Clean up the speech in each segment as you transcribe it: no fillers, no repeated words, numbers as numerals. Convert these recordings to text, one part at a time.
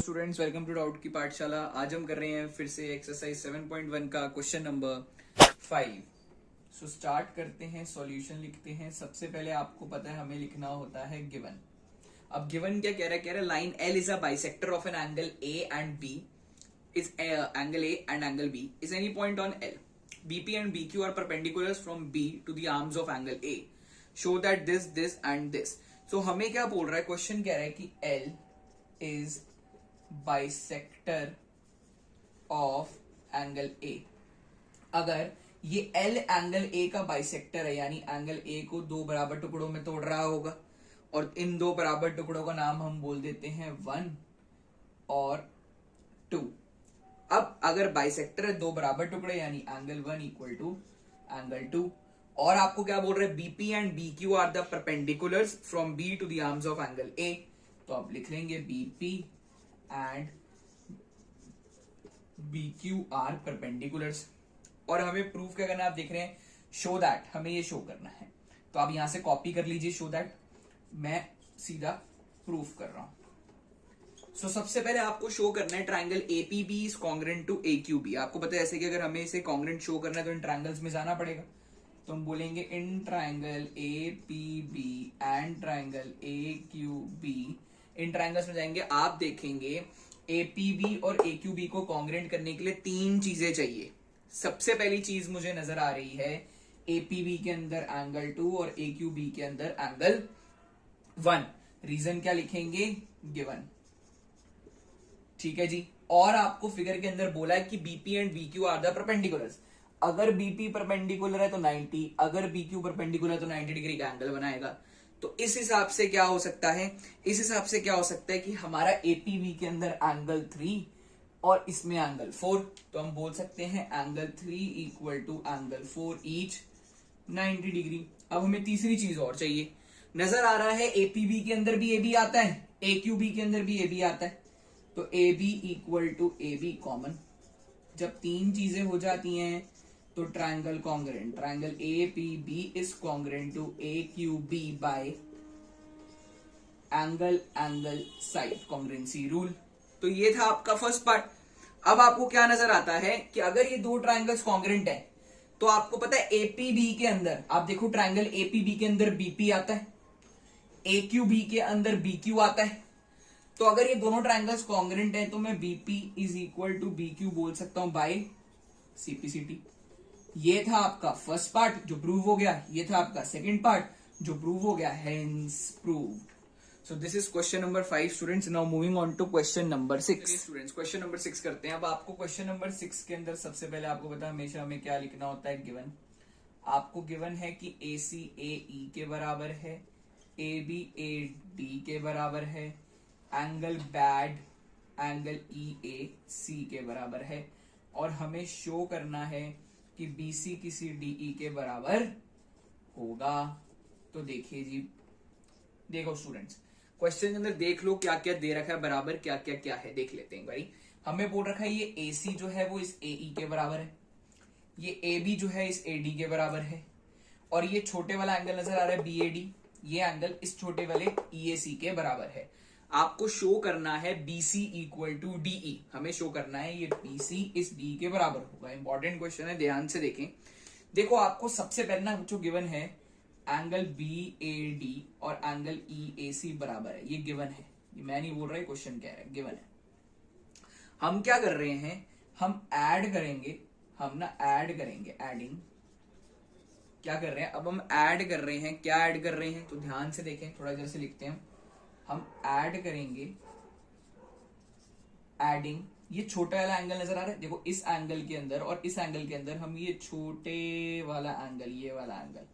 Students, welcome to doubt की पाठशाला। आज हम कर रहे हैं फिर से एक्सरसाइज 7.1 का क्वेश्चन नंबर 5। सो स्टार्ट करते हैं, सॉल्यूशन लिखते हैं। सबसे पहले आपको पता है हमें लिखना होता है गिवन। अब गिवन क्या कह रहा है line L is a bisector of an angle A and B is angle A and angle B is any point on L. BP and BQ are perpendiculars from B to the arms of angle A. Show that this and this. So हमें क्या बोल रहा है, question कह रहा है कि L is bisector of angle A. अगर ये L एंगल A का बाइसेक्टर है, यानी एंगल A को दो बराबर टुकड़ों में तोड़ रहा होगा, और इन दो बराबर टुकड़ों का नाम हम बोल देते हैं 1 और 2। अब अगर बाइसेक्टर है दो बराबर टुकड़े, यानी एंगल 1 इक्वल टू एंगल 2, और आपको क्या बोल रहे हैं, BP and BQ are the perpendiculars from B to the arms of angle A. तो आप लिख लेंगे BP and BQ are perpendiculars. और हमें प्रूफ क्या करना है, आप देख रहे हैं शो दैट, हमें ये शो करना है। तो आप यहां से कॉपी कर लीजिए शो दैट, मैं सीधा प्रूफ कर रहा हूं। सो सबसे पहले आपको शो करना है triangle APB is congruent to AQB. आपको पता है ऐसे कि अगर हमें इसे कॉन्ग्रेंट शो करना है तो इन ट्राइंगल्स में जाना पड़ेगा। तो हम बोलेंगे in triangle APB and triangle AQB, इन ट्राइंगल्स में जाएंगे। आप देखेंगे एपीबी और एक्यूबी को कॉन्ग्रेंट करने के लिए तीन चीजें चाहिए। सबसे पहली चीज मुझे नजर आ रही है एपीबी के अंदर एंगल 2 और एक्यूबी के अंदर एंगल 1। रीजन क्या लिखेंगे, गिवन। ठीक है जी। और आपको फिगर के अंदर बोला है कि BP and BQ are the perpendiculars. अगर बीपी परपेंडिकुलर है तो 90, अगर बीक्यू परपेंडिकुलर है तो 90 डिग्री का एंगल बनाएगा। तो इस हिसाब से क्या हो सकता है, इस हिसाब से क्या हो सकता है कि हमारा एपीबी के अंदर एंगल 3 और इसमें एंगल 4। तो हम बोल सकते हैं angle 3 equal to angle 4 each 90 degree. अब हमें तीसरी चीज और चाहिए। नजर आ रहा है एपीबी के अंदर भी एबी आता है, एक्यूबी के अंदर भी एबी आता है। तो A B equal to A B common. जब तीन चीजें हो जाती हैं तो triangle congruent, triangle A P B is congruent to A Q B by angle angle side congruency rule. तो ये था आपका फर्स्ट पार्ट। अब आपको क्या नजर आता है कि अगर ये दो ट्राइंगल्स कॉन्ग्रेंट है तो आपको पता है एपीबी के अंदर, आप देखो ट्राइंगल एपीबी के अंदर बीपी आता है, एक्यूबी के अंदर बीक्यू आता है। तो अगर ये दोनों ट्राइंगल्स कॉन्ग्रेंट हैं तो मैं BP is equal to BQ बोल सकता हूं बाय सीपीसीटी। ये था आपका फर्स्ट पार्ट जो प्रूव हो गया, ये था आपका सेकंड पार्ट जो प्रूव हो गया, hence proved. So this is question number 5 students. Now moving on to question number 6 students. Question number 6 करते हैं। अब आपको क्वेश्चन नंबर 6 के अंदर सबसे पहले आपको पता हमेशा हमें क्या लिखना होता है, गिवन। आपको गिवन है कि ए सी ए ई के बराबर है, ए बी ए डी के बराबर है, एंगल बैड एंगल ई ए सी के बराबर है, और हमें शो करना है कि बी सी किसी डी ई के बराबर होगा। तो देखिए जी, देखो स्टूडेंट्स, क्वेश्चन के अंदर देख लो क्या क्या दे रखा है, बराबर क्या क्या क्या है, देख लेते हैं भाई। हमें बोल रखा है ये ए सी जो है वो इस ए ई के बराबर है, ये ए बी जो है इस ए डी के बराबर है, और ये छोटे वाला एंगल नजर आ रहा है बी ए डी, ये एंगल इस छोटे वाले ई ए सी के बराबर है। आपको शो करना है BC इक्वल टू DE, हमें शो करना है ये BC इस D के बराबर होगा। इंपॉर्टेंट क्वेश्चन है, ध्यान से देखें। देखो आपको सबसे पहले जो गिवन है एंगल BAD और एंगल EAC बराबर है, ये गिवन है, ये मैं नहीं बोल रहा, क्वेश्चन कह रहा है, गिवन है। हम क्या कर रहे हैं, हम ऐड करेंगे, हम ना ऐड करेंगे, एडिंग क्या कर रहे हैं, अब हम ऐड कर रहे हैं। क्या ऐड कर रहे हैं, तो ध्यान से देखें, थोड़ा इधर से लिखते हैं। हम ऐड करेंगे, एडिंग, ये छोटा वाला एंगल नजर आ रहा है, देखो इस एंगल के अंदर और इस एंगल के अंदर हम ये छोटे वाला एंगल, ये वाला एंगल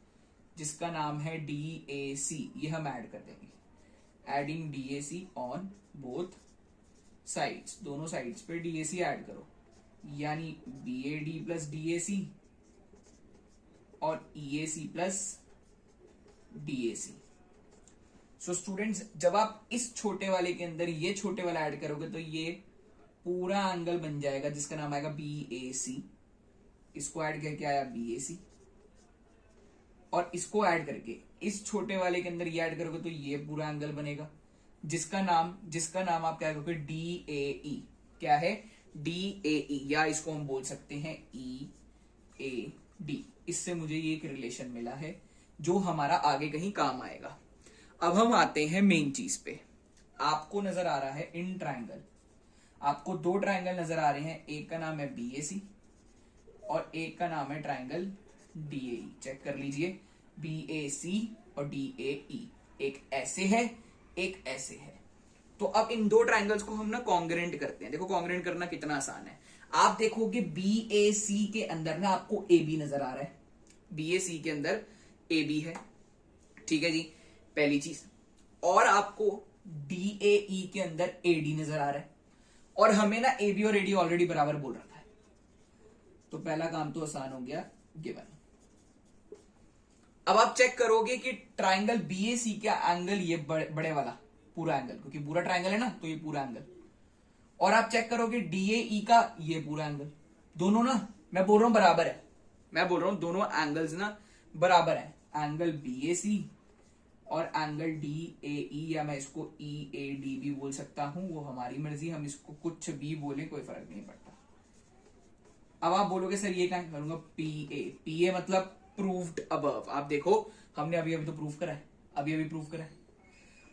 जिसका नाम है DAC, ये हम ऐड कर देंगे। Adding DAC on both sides, दोनों साइड्स पे DAC ऐड करो, यानी BAD प्लस DAC और EAC plus DAC। So students, जब आप इस छोटे वाले के अंदर ये छोटे वाला ऐड करोगे तो ये पूरा एंगल बन जाएगा जिसका नाम आएगा BAC। इसको ऐड करके आया BAC, और इसको ऐड करके इस छोटे वाले के अंदर ये ऐड करोगे तो ये पूरा एंगल बनेगा। जिसका नाम आप क्या कहोगे, DAE। क्या है, DAE, या इसको हम बोल सकते हैं EAD। इससे मुझे ये एक रिलेशन मिला है जो हमारा आगे कहीं काम आएगा। अब हम आते हैं मेन चीज पे। आपको नजर आ रहा है इन ट्राइंगल, आपको दो ट्राइंगल नजर आ रहे हैं, एक का नाम है BAC और एक का नाम है ट्राइंगल DAE। चेक कर लीजिए, BAC और DAE, एक ऐसे है एक ऐसे है। तो अब इन दो ट्राइंगल्स को हम ना कॉन्ग्रेंट करते हैं। देखो कॉन्ग्रेंट करना कितना आसान है। आप देखोगे BAC के अंदर ना आपको AB नजर आ रहा है, BAC के अंदर AB है, ठीक है जी, पहली चीज। और आपको DAE के अंदर AD नजर आ रहा है, और हमें ना AB और AD ऑलरेडी बराबर बोल रखा है। तो पहला काम तो आसान हो गया, गिवन। अब आप चेक करोगे कि ट्राइंगल BAC का एंगल ये बड़े वाला पूरा एंगल, क्योंकि पूरा ट्राइंगल है ना तो ये पूरा एंगल, और आप चेक करोगे DAE का ये पूरा एंगल, दोनों ना मैं बोल रहा हूं बराबर है, मैं बोल रहा हूं दोनों एंगल्स ना बराबर है, एंगल BAC और एंगल DAE, या मैं इसको EAD भी बोल सकता हूं, वो हमारी मर्जी, हम इसको कुछ भी बोले कोई फर्क नहीं पड़ता। अब आप बोलोगे सर ये क्या करूंगा, PA मतलब प्रूव्ड अबव। आप देखो हमने अभी तो प्रूव करा है, अभी प्रूव करा है।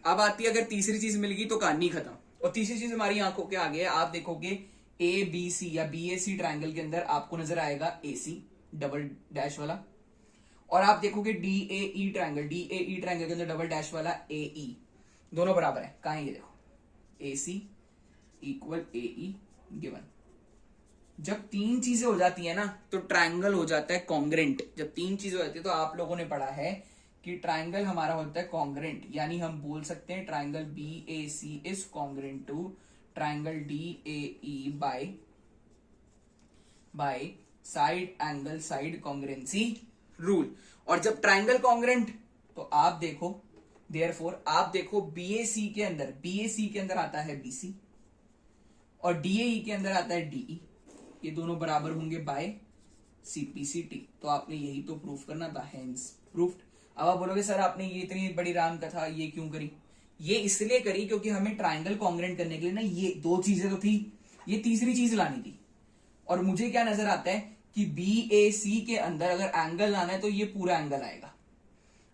अब आती है अगर तीसरी चीज मिल गई तो कहानी खत्म। और तीसरी चीज हमारी आंखों के आगे है। आप देखोगे ABC या BAC ट्राइंगल के अंदर आपको नजर आएगा AC डबल डैश वाला, और आप देखोगे DAE ट्राइंगल के अंदर डबल डैश वाला AE, दोनों बराबर है। कहां है ये, देखो AC इक्वल AE गिवन। जब तीन चीजें हो जाती है ना तो ट्राइंगल हो जाता है कॉन्ग्रेंट। जब तीन चीजें हो जाती है तो आप लोगों ने पढ़ा है कि ट्राइंगल हमारा होता है कॉन्ग्रेंट, यानी हम बोल सकते हैं triangle BAC is congruent to triangle DAE by side angle side congruency rule. और जब ट्राइंगल कॉन्ग्रेंट तो आप देखो, देयरफॉर आप देखो BAC के अंदर आता है BC और DAE के अंदर आता है DE, ये दोनों बराबर होंगे बाय CPCT। तो आपने यही तो प्रूफ करना था, हेंस प्रूफ्ड। अब आप बोलोगे सर आपने ये इतनी बड़ी राम कथा ये क्यों करी? ये इसलिए करी क्योंकि हमें ट्राइंगल कॉन्ग्रेंट करने के लिए ना ये दो चीजें तो थी, ये तीसरी चीज लानी थी। और मुझे क्या नजर आता है कि BAC के अंदर अगर एंगल लाना है तो ये पूरा एंगल आएगा,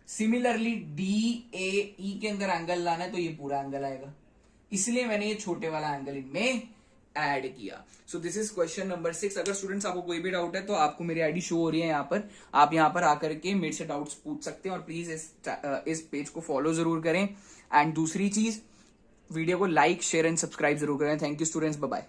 सिमिलरली DAE के अंदर एंगल लाना है तो ये पूरा एंगल आएगा, इसलिए मैंने ये छोटे वाला एंगल इनमें ऐड किया। सो दिस इज क्वेश्चन नंबर 6। अगर स्टूडेंट्स आपको कोई भी डाउट है तो आपको मेरी आईडी शो हो रही है यहाँ पर, आप यहाँ पर आकर के मेरे से डाउट्स पूछ सकते हैं, और प्लीज इस पेज को फॉलो जरूर करें। एंड दूसरी चीज, वीडियो को लाइक शेयर एंड सब्सक्राइब जरूर करें। Thank you students, bye bye.